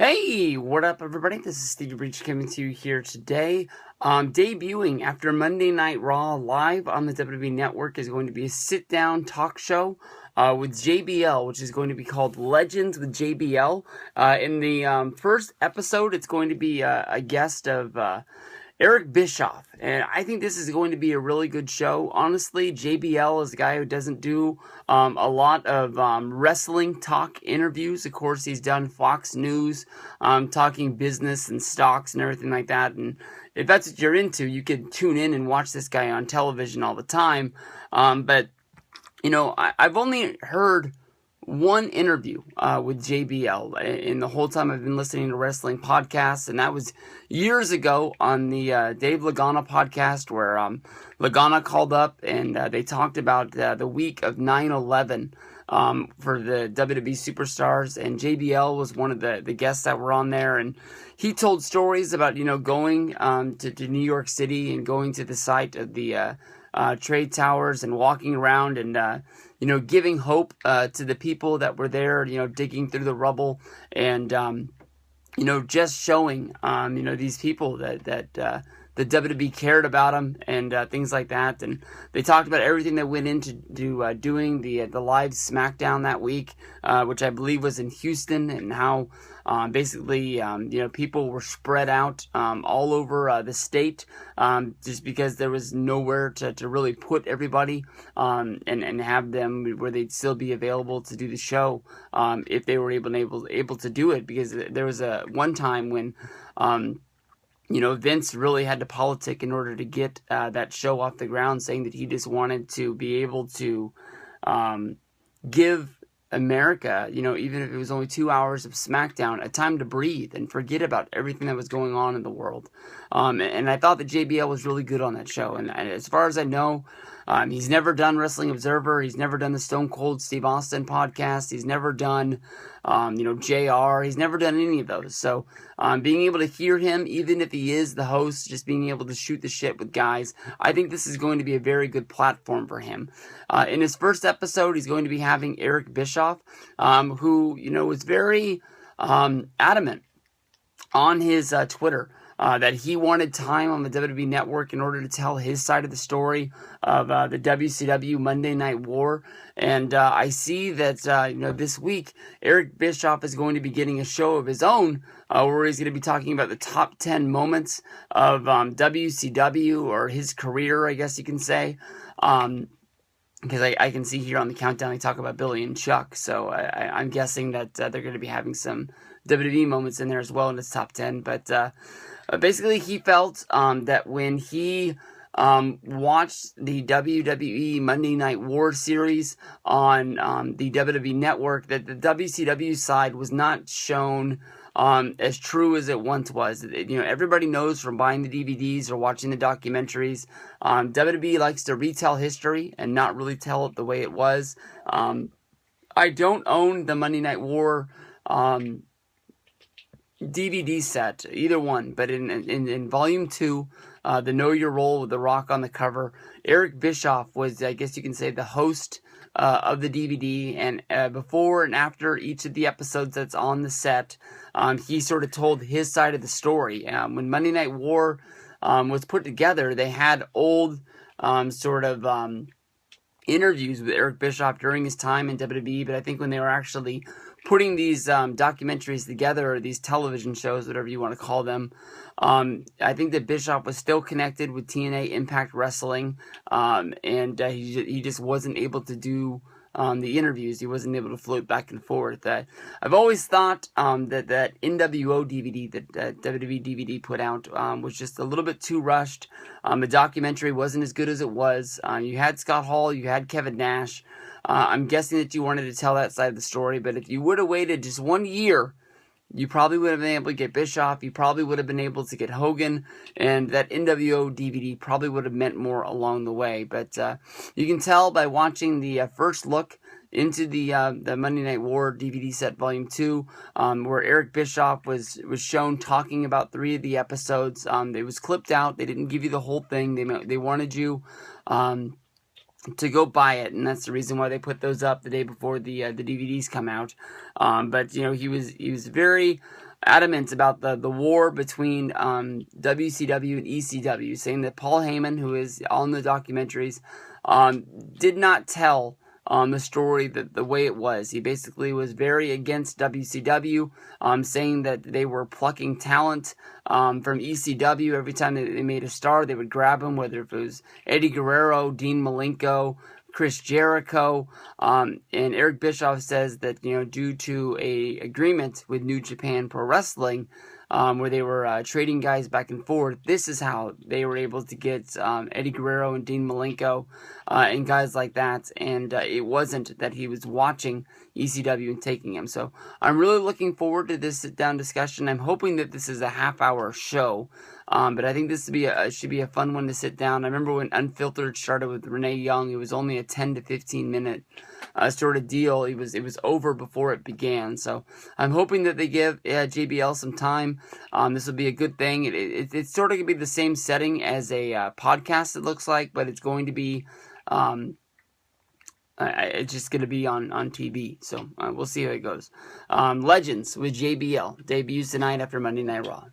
Hey, what up, everybody? This is Stevie Breach coming to you here today. Debuting after Monday Night Raw live on the WWE Network is going to be a sit-down talk show with JBL, which is going to be called Legends with JBL. In the first episode, it's going to be a guest of Eric Bischoff, and I think this is going to be a really good show. Honestly, JBL is a guy who doesn't do a lot of wrestling talk interviews. Of course, he's done Fox News, talking business and stocks and everything like that. And if that's what you're into, you could tune in and watch this guy on television all the time. But, you know, I've only heard one interview with JBL in the whole time I've been listening to wrestling podcasts, and that was years ago on the Dave Lagana podcast, where Lagana called up and they talked about the week of 9/11 for the WWE superstars, and JBL was one of the guests that were on there, and he told stories about, you know, going to New York City and going to the site of the trade towers and walking around and you know, giving hope to the people that were there, you know, digging through the rubble and you know, just showing you know, these people that the WWE cared about them and things like that. And they talked about everything that went into doing the live SmackDown that week, which I believe was in Houston, and how basically you know, people were spread out all over the state just because there was nowhere to really put everybody and have them where they'd still be available to do the show if they were able to do it, because there was a one time when you know, Vince really had to politic in order to get that show off the ground, saying that he just wanted to be able to give America, you know, even if it was only 2 hours of SmackDown, a time to breathe and forget about everything that was going on in the world. And I thought that JBL was really good on that show. And as far as I know, he's never done Wrestling Observer. He's never done the Stone Cold Steve Austin podcast. He's never done, you know, JR. He's never done any of those. So being able to hear him, even if he is the host, just being able to shoot the shit with guys, I think this is going to be a very good platform for him. In his first episode, he's going to be having Eric Bischoff, who, you know, was very adamant on his Twitter that he wanted time on the WWE Network in order to tell his side of the story of the WCW Monday Night War. And I see that, you know, this week, Eric Bischoff is going to be getting a show of his own where he's going to be talking about the top 10 moments of WCW, or his career, I guess you can say. Because I can see here on the countdown, they talk about Billy and Chuck. So I'm guessing that they're going to be having some WWE moments in there as well in his top 10. But basically, he felt that when he watched the WWE Monday Night War series on the WWE Network, that the WCW side was not shown as true as it once was. You know, everybody knows from buying the DVDs or watching the documentaries, WWE likes to retell history and not really tell it the way it was. I don't own the Monday Night War DVD set, either one, but in volume 2, the Know Your Role with The Rock on the cover, Eric Bischoff was, I guess you can say, the host of the DVD, and before and after each of the episodes that's on the set, he sort of told his side of the story. When Monday Night War was put together, they had old sort of interviews with Eric Bischoff during his time in WWE, but I think when they were actually putting these documentaries together, or these television shows, whatever you want to call them, I think that Bischoff was still connected with TNA Impact Wrestling, and he just wasn't able to do the interviews. He wasn't able to float back and forth. I've always thought that NWO DVD that WWE DVD put out was just a little bit too rushed. The documentary wasn't as good as it was. You had Scott Hall, you had Kevin Nash. I'm guessing that you wanted to tell that side of the story, but if you would have waited just 1 year, you probably would have been able to get Bischoff, you probably would have been able to get Hogan, and that NWO DVD probably would have meant more along the way. But you can tell by watching the first look into the Monday Night War DVD set volume 2, where Eric Bischoff was shown talking about 3 of the episodes. It was clipped out. They didn't give you the whole thing. They wanted you to go buy it, and that's the reason why they put those up the day before the DVDs come out. But you know, he was very adamant about the war between WCW and ECW, saying that Paul Heyman, who is on the documentaries, did not tell the story the way it was. He basically was very against WCW, saying that they were plucking talent from ECW. Every time they made a star, they would grab him, whether it was Eddie Guerrero, Dean Malenko, Chris Jericho, and Eric Bischoff says that, due to a agreement with New Japan Pro Wrestling, where they were trading guys back and forth, this is how they were able to get Eddie Guerrero and Dean Malenko and guys like that, and it wasn't that he was watching ECW and taking him. So I'm really looking forward to this sit-down discussion. I'm hoping that this is a half-hour show, but I think this should be a fun one to sit down. I remember when Unfiltered started with Renee Young, it was only a 10 to 15 minute sort of deal. It was over before it began. So I'm hoping that they give JBL some time. This will be a good thing. It's sort of going to be the same setting as a podcast, it looks like, but it's going to be it's just going to be on TV. So we'll see how it goes. Legends with JBL debuts tonight after Monday Night Raw.